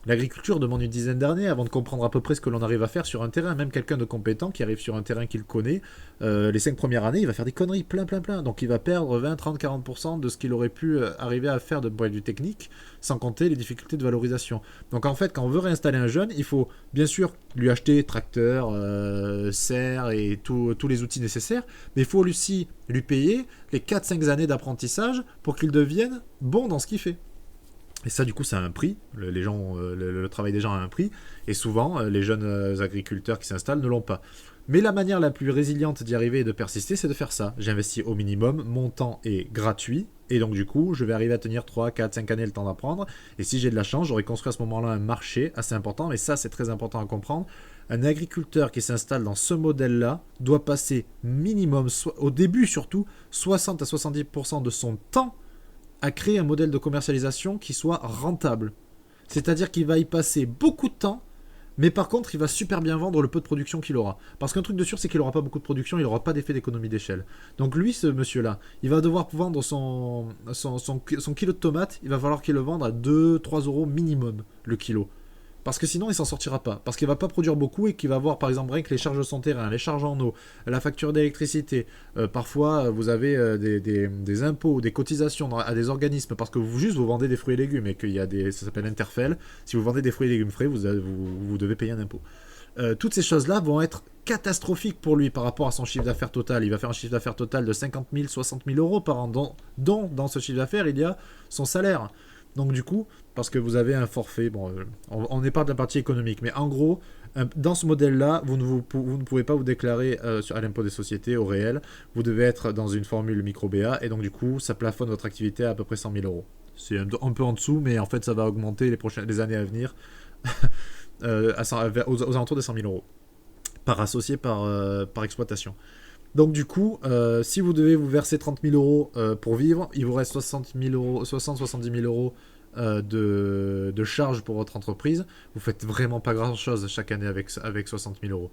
L'agriculture demande une dizaine d'années avant de comprendre à peu près ce que l'on arrive à faire sur un terrain. Même quelqu'un de compétent qui arrive sur un terrain qu'il connaît, les 5 premières années, il va faire des conneries, plein, plein, plein. Donc il va perdre 20, 30, 40% de ce qu'il aurait pu arriver à faire de point de vue technique, sans compter les difficultés de valorisation. Donc en fait, quand on veut réinstaller un jeune, il faut bien sûr lui acheter tracteur, serre et tous les outils nécessaires, mais il faut aussi lui payer les 4-5 années d'apprentissage pour qu'il devienne bon dans ce qu'il fait. Et ça, du coup, ça a un prix. Les gens, le travail des gens a un prix. Et souvent, les jeunes agriculteurs qui s'installent ne l'ont pas. Mais la manière la plus résiliente d'y arriver et de persister, c'est de faire ça. J'investis au minimum, mon temps est gratuit. Et donc, du coup, je vais arriver à tenir 3, 4, 5 années le temps d'apprendre. Et si j'ai de la chance, j'aurai construit à ce moment-là un marché assez important. Mais ça, c'est très important à comprendre. Un agriculteur qui s'installe dans ce modèle-là doit passer minimum, au début surtout, 60 à 70% de son temps à créer un modèle de commercialisation qui soit rentable. C'est-à-dire qu'il va y passer beaucoup de temps, mais par contre, il va super bien vendre le peu de production qu'il aura. Parce qu'un truc de sûr, c'est qu'il n'aura pas beaucoup de production, il n'aura pas d'effet d'économie d'échelle. Donc lui, ce monsieur-là, il va devoir vendre son kilo de tomates, il va falloir qu'il le vende à 2-3 euros minimum le kilo. Parce que sinon, il s'en sortira pas. Parce qu'il va pas produire beaucoup et qu'il va avoir, par exemple, rien que les charges de son terrain, les charges en eau, la facture d'électricité. Parfois, vous avez des impôts, des cotisations à des organismes parce que vous vendez des fruits et légumes et qu'il y a ça s'appelle Interfel. Si vous vendez des fruits et légumes frais, vous devez payer un impôt. Toutes ces choses-là vont être catastrophiques pour lui par rapport à son chiffre d'affaires total. Il va faire un chiffre d'affaires total de 50 000, 60 000 euros par an, dont dans ce chiffre d'affaires, il y a son salaire. Donc du coup, parce que vous avez un forfait, bon, on n'est pas de la partie économique, mais en gros, dans ce modèle-là, vous ne pouvez pas vous déclarer à l'impôt des sociétés au réel, vous devez être dans une formule micro-BA, et donc du coup, ça plafonne votre activité à peu près 100 000 euros. C'est un peu en dessous, mais en fait, ça va augmenter les années à venir aux alentours des 100 000 euros, par associé, par exploitation. Donc du coup, si vous devez vous verser 30 000 euros pour vivre, il vous reste 60 000 euros, 60-70 000 euros de charges pour votre entreprise. Vous faites vraiment pas grand chose chaque année avec 60 000 euros.